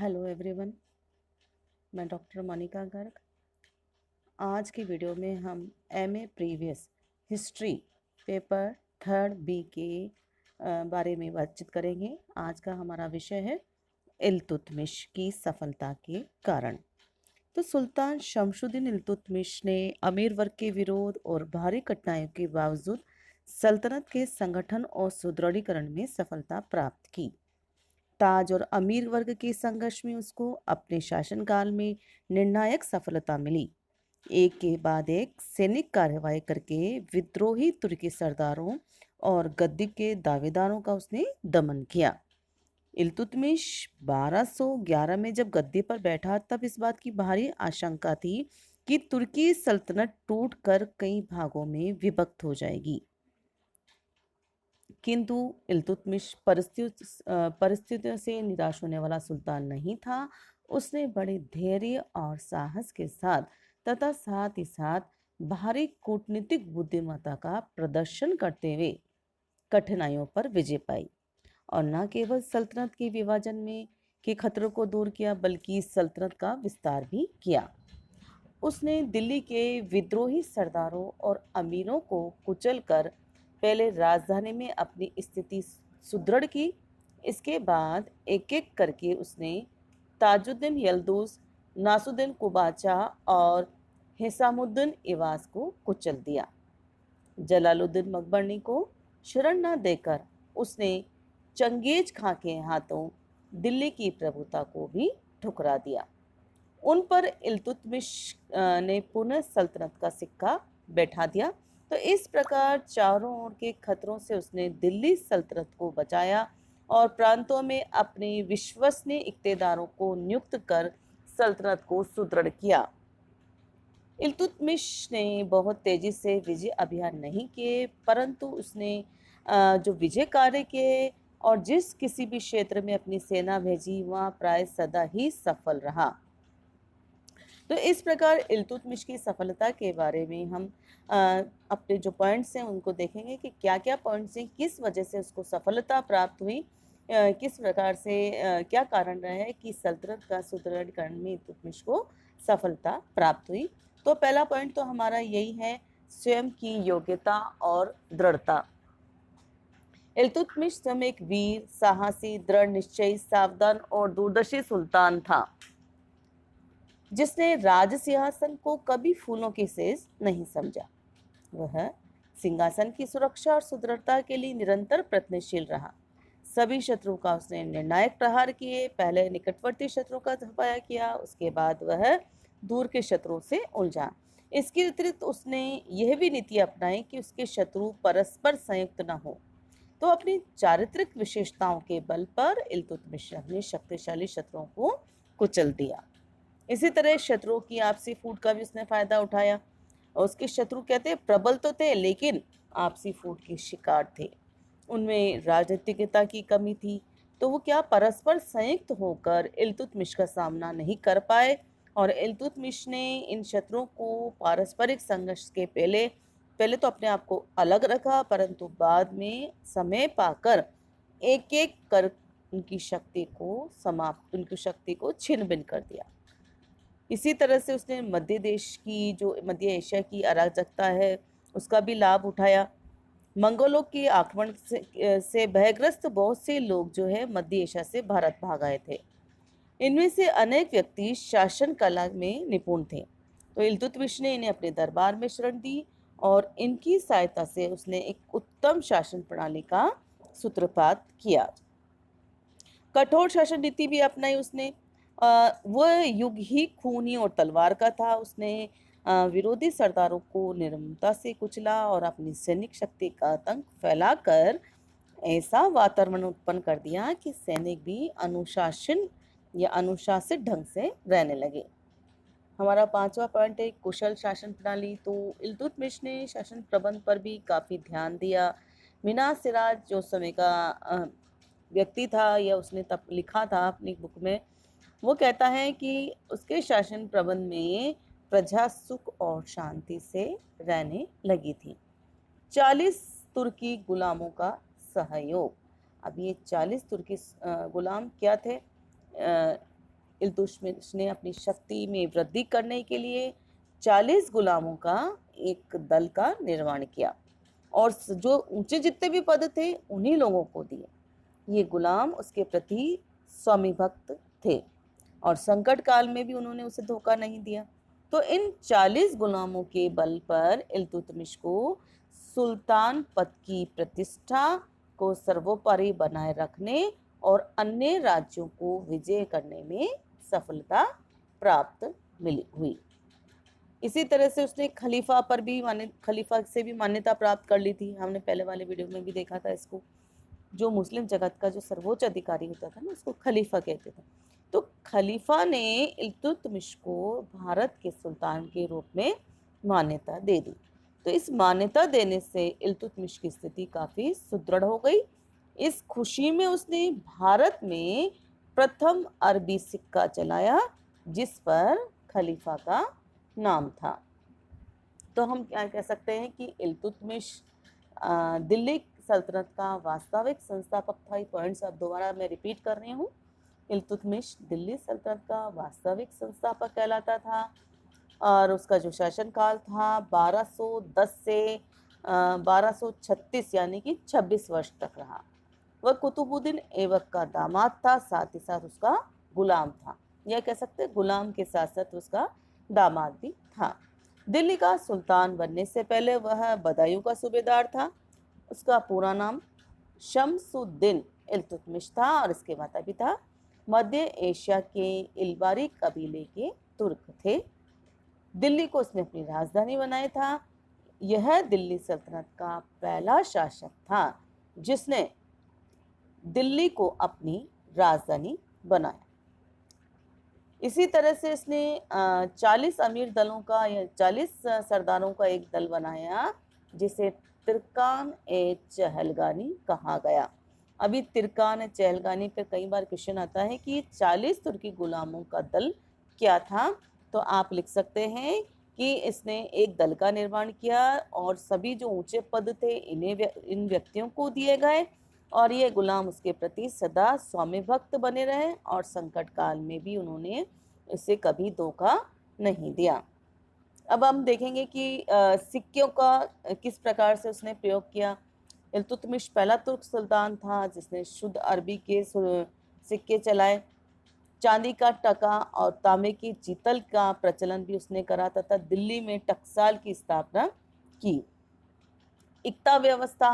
Hello everyone, मैं doctor Monika Garg. आज की वीडियो में हम MA previous history paper 3rd B के बारे में बातचीत करेंगे। आज का हमारा विषय है इल्तुतमिश की सफलता के कारण। तो सुल्तान शमशुद्दीन इल्तुतमिश ने अमीर वर्ग के विरोध और भारी कठिनाइयों के बावजूद सल्तनत के संगठन और सुदृढ़ीकरण में सफलता प्राप्त की। ताज और अमीर वर्ग के संघर्ष में उसको अपने शासनकाल में निर्णायक सफलता मिली। एक के बाद एक सैनिक कार्रवाई करके विद्रोही तुर्की सरदारों और गद्दी के दावेदारों का उसने दमन किया। इल्तुतमिश 1211 में जब गद्दी पर बैठा तब इस बात की भारी आशंका थी कि तुर्की सल्तनत टूटकर कई भागों में विभक्त हो जाएगी। किंतु इल्तुतमिश परिस्थितियों से निराश होने वाला सुल्तान नहीं था। उसने बड़े धैर्य और साहस के साथ तथा साथ ही साथ भारी कूटनीतिक बुद्धिमत्ता का प्रदर्शन करते हुए कठिनाइयों पर विजय पाई और न केवल सल्तनत के विभाजन में के खतरों को दूर किया बल्कि सल्तनत का विस्तार भी किया। उसने दिल्ली के विद्रोही सरदारों और अमीरों को कुचलकर पहले राजधानी में अपनी स्थिति सुदृढ़ की। इसके बाद एक एक करके उसने ताजुद्दीन यल्दुस, नासुद्दीन कुबाचा और हिसामुद्दीन इवास को कुचल दिया। जलालुद्दीन मकबरनी को शरण न देकर उसने चंगेज खां के हाथों दिल्ली की प्रभुता को भी ठुकरा दिया। उन पर इल्तुतमिश ने पुनः सल्तनत का सिक्का बैठा दिया। तो इस प्रकार चारों ओर के खतरों से उसने दिल्ली सल्तनत को बचाया और प्रांतों में अपने विश्वसनीय इक्तेदारों को नियुक्त कर सल्तनत को सुदृढ़ किया। इल्तुतमिश ने बहुत तेजी से विजय अभियान नहीं किए, परंतु उसने जो विजय कार्य किए और जिस किसी भी क्षेत्र में अपनी सेना भेजी वहाँ प्राय सदा ही सफल रहा। तो इस प्रकार इल्तुतमिश की सफलता के बारे में हम अपने जो पॉइंट्स हैं उनको देखेंगे कि क्या क्या पॉइंट्स हैं, किस वजह से उसको सफलता प्राप्त हुई, किस प्रकार से क्या कारण रहा है कि सल्तनत का सुदृढ़ीकरण में इल्तुतमिश को सफलता प्राप्त हुई। तो पहला पॉइंट तो हमारा यही है, स्वयं की योग्यता और दृढ़ता। इल्तुतमिश स्वयं एक वीर, साहसी, दृढ़ निश्चयी, सावधान और दूरदर्शी सुल्तान था जिसने राज सिंहासन को कभी फूलों की सेज नहीं समझा। वह सिंहासन की सुरक्षा और सुदृढ़ता के लिए निरंतर प्रयत्नशील रहा। सभी शत्रुओं का उसने निर्णायक प्रहार किए। पहले निकटवर्ती शत्रुओं का सफाया किया, उसके बाद वह दूर के शत्रुओं से उलझा। इसके अतिरिक्त उसने यह भी नीति अपनाई कि उसके शत्रु परस्पर संयुक्त न हो। तो अपनी चारित्रिक विशेषताओं के बल पर इल्तुतमिश ने शक्तिशाली शत्रुओं को कुचल दिया। इसी तरह शत्रुओं की आपसी फूट का भी उसने फायदा उठाया। और उसके शत्रु कहते प्रबल तो थे लेकिन आपसी फूट के शिकार थे। उनमें राजनीतिकता की कमी थी, तो वो क्या परस्पर संयुक्त होकर इल्तुतमिश का सामना नहीं कर पाए और इल्तुतमिश ने इन शत्रुओं को पारस्परिक संघर्ष के पहले पहले तो अपने आप को अलग रखा, परंतु बाद में समय पाकर एक एक कर उनकी शक्ति को छिन्न भिन्न कर दिया। इसी तरह से उसने मध्य एशिया की अराजकता है उसका भी लाभ उठाया। मंगोलों के आक्रमण से भयग्रस्त बहुत से लोग जो है मध्य एशिया से भारत भाग आए थे। इनमें से अनेक व्यक्ति शासन कला में निपुण थे। तो इल्तुतमिश ने इन्हें अपने दरबार में शरण दी और इनकी सहायता से उसने एक उत्तम शासन प्रणाली का सूत्रपात किया। कठोर शासन नीति भी अपनाई उसने। वह युग ही खूनी और तलवार का था। उसने विरोधी सरदारों को निर्ममता से कुचला और अपनी सैनिक शक्ति का आतंक फैलाकर ऐसा वातावरण उत्पन्न कर दिया कि सैनिक भी अनुशासित ढंग से रहने लगे। हमारा पांचवा पॉइंट है कुशल शासन प्रणाली। तो इल्तुतमिश ने शासन प्रबंध पर भी काफ़ी ध्यान दिया। मिनाज सिराज जो समय का व्यक्ति था या उसने तब लिखा था अपनी बुक में, वो कहता है कि उसके शासन प्रबंध में प्रजा सुख और शांति से रहने लगी थी। 40 तुर्की गुलामों का सहयोग। अब ये 40 तुर्की गुलाम क्या थे? इल्तुतमिश ने अपनी शक्ति में वृद्धि करने के लिए 40 गुलामों का एक दल का निर्माण किया और जो ऊंचे जितने भी पद थे उन्हीं लोगों को दिए। ये गुलाम उसके प्रति स्वामी भक्त थे और संकट काल में भी उन्होंने उसे धोखा नहीं दिया। तो इन 40 गुलामों के बल पर इल्तुतमिश को सुल्तान पद की प्रतिष्ठा को सर्वोपरि बनाए रखने और अन्य राज्यों को विजय करने में सफलता प्राप्त हुई। इसी तरह से उसने खलीफा पर भी खलीफा से भी मान्यता प्राप्त कर ली थी। हमने पहले वाले वीडियो में भी देखा था इसको। जो मुस्लिम जगत का जो सर्वोच्च अधिकारी होता था ना, उसको खलीफा कहते थे। तो खलीफा ने इल्तुतमिश को भारत के सुल्तान के रूप में मान्यता दे दी। तो इस मान्यता देने से इल्तुतमिश की स्थिति काफ़ी सुदृढ़ हो गई। इस खुशी में उसने भारत में प्रथम अरबी सिक्का चलाया जिस पर खलीफा का नाम था। तो हम क्या कह सकते हैं कि इल्तुतमिश दिल्ली सल्तनत का वास्तविक संस्थापक था। ये पॉइंट्स अब दोबारा मैं रिपीट कर रही हूँ। इल्तुतमिश दिल्ली सल्तनत का वास्तविक संस्थापक कहलाता था और उसका जो शासनकाल था 1210 से 1236 यानी कि 26 वर्ष तक रहा। वह कुतुबुद्दीन ऐबक का दामाद था, साथ ही साथ उसका गुलाम था। यह कह सकते हैं गुलाम के साथ साथ उसका दामाद भी था। दिल्ली का सुल्तान बनने से पहले वह बदायूं का सूबेदार था। उसका पूरा नाम शम्सुद्दीन इल्तुतमिश था और इसके माता पिता मध्य एशिया के इल्बारी कबीले के तुर्क थे। दिल्ली को उसने अपनी राजधानी बनाया था। यह दिल्ली सल्तनत का पहला शासक था जिसने दिल्ली को अपनी राजधानी बनाया। इसी तरह से इसने 40 अमीर दलों का या 40 सरदारों का एक दल बनाया जिसे तिरकान ए चहलगानी कहा गया। अभी तिरकान ए चहलगानी पर कई बार क्वेश्चन आता है कि 40 तुर्की गुलामों का दल क्या था। तो आप लिख सकते हैं कि इसने एक दल का निर्माण किया और सभी जो ऊंचे पद थे इन व्यक्तियों को दिए गए और ये गुलाम उसके प्रति सदा स्वामी भक्त बने रहे और संकट काल में भी उन्होंने इसे कभी धोखा नहीं दिया। अब हम देखेंगे कि सिक्कों का किस प्रकार से उसने प्रयोग किया। इल्तुतमिश पहला तुर्क सुल्तान था जिसने शुद्ध अरबी के सिक्के चलाए। चांदी का टका और तांबे की चीतल का प्रचलन भी उसने करा तथा दिल्ली में टकसाल की स्थापना की। इक्ता व्यवस्था,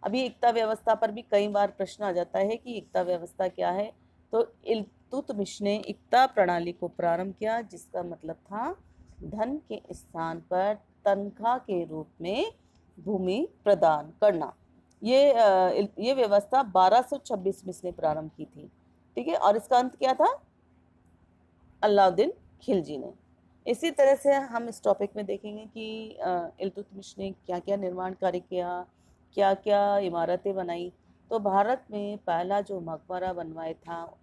अभी इक्ता व्यवस्था पर भी कई बार प्रश्न आ जाता है कि इक्ता व्यवस्था क्या है। तो इल्तुतमिश ने इक्ता प्रणाली को प्रारंभ किया जिसका मतलब था धन के स्थान पर तनख्वाह के रूप में भूमि प्रदान करना। ये व्यवस्था 1226 में इसने प्रारंभ की थी। ठीक है, और इसका अंत क्या था? अलाउद्दीन खिलजी ने। इसी तरह से हम इस टॉपिक में देखेंगे कि इल्तुतमिश ने क्या क्या निर्माण कार्य किया, क्या क्या इमारतें बनाई। तो भारत में पहला जो मकबरा बनवाया था,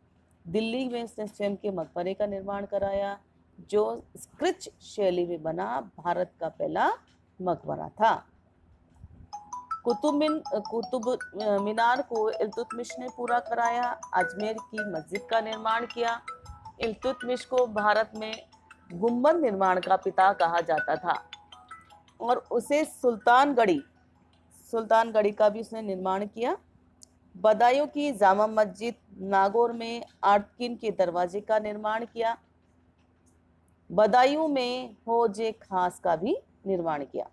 दिल्ली में इसने स्वयं के मकबरे का निर्माण कराया जो स्क्रिच शैली में बना भारत का पहला मकबरा था। कुतुब मीनार को इल्तुतमिश ने पूरा कराया। अजमेर की मस्जिद का निर्माण किया। इल्तुतमिश को भारत में गुंबद निर्माण का पिता कहा जाता था और उसे सुल्तानगढ़ी का भी उसने निर्माण किया। बदायूं की जामा मस्जिद, नागौर में आर्टकिन के दरवाजे का निर्माण किया। बदायूं में होजे खास का भी निर्माण किया।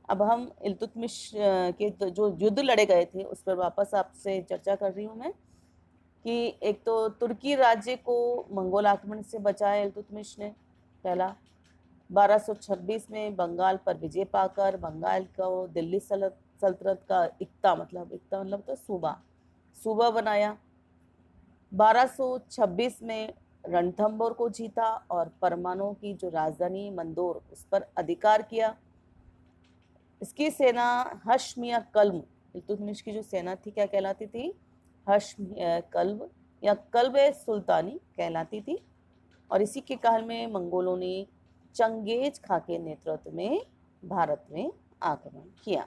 अब हम इल्तुतमिश के जो युद्ध लड़े गए थे उस पर वापस आपसे चर्चा कर रही हूँ मैं कि एक तो तुर्की राज्य को मंगोल आक्रमण से बचाया इल्तुतमिश ने पहला। 1226 में बंगाल पर विजय पाकर बंगाल को दिल्ली सल्तनत का इक्ता मतलब तो सूबा बनाया। 1226 में रणथंबोर को जीता और परमाणु की जो राजधानी मंदोर उस पर अधिकार किया। इसकी सेना हश्मिया कल्ब, इल्तुतमिश की जो सेना थी क्या कहलाती थी? हश्मिया कल्ब या कल्ब सुल्तानी कहलाती थी। और इसी के काल में मंगोलों ने चंगेज खां के नेतृत्व में भारत में आक्रमण किया।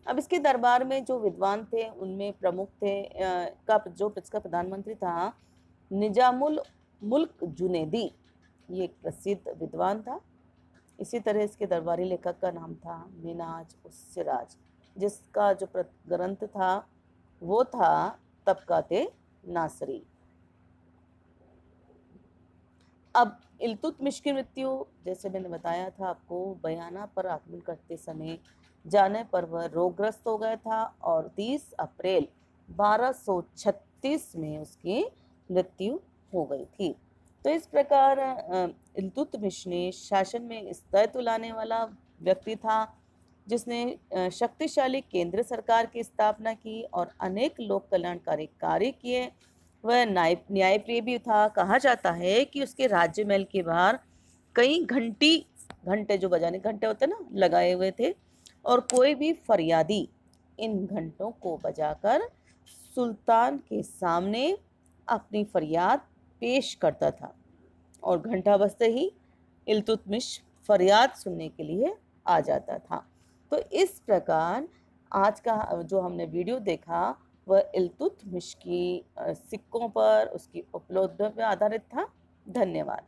अब इसके दरबार में जो विद्वान थे उनमें प्रमुख थे जो इसका प्रधानमंत्री था निजामुल मुल्क जुनेदी, ये एक प्रसिद्ध विद्वान था। इसी तरह इसके दरबारी लेखक का नाम था मिनाज उस सिराज, जिसका जो ग्रंथ था वो था तबकाते नासरी। अब इल्तुतमिश की मृत्यु, जैसे मैंने बताया था आपको, बयाना पर आक्रमण करते समय जाने पर वह रोगग्रस्त हो गया था और 30 अप्रैल 1236 में उसकी मृत्यु हो गई थी। तो इस प्रकार इल्तुतमिश ने शासन में स्थायित्व लाने वाला व्यक्ति था, जिसने शक्तिशाली केंद्र सरकार की स्थापना की और अनेक लोक कल्याणकारी कार्य किए। वह न्यायप्रिय भी था। कहा जाता है कि उसके राज्य महल के बाहर कई घंटे जो बजाने घंटे होते ना, लगाए हुए थे, और कोई भी फरियादी इन घंटों को बजाकर सुल्तान के सामने अपनी फरियाद पेश करता था और घंटा बजते ही इल्तुतमिश फरियाद सुनने के लिए आ जाता था। तो इस प्रकार आज का जो हमने वीडियो देखा वह इल्तुतमिश की सिक्कों पर, उसकी उपलब्धियों पर आधारित था। धन्यवाद।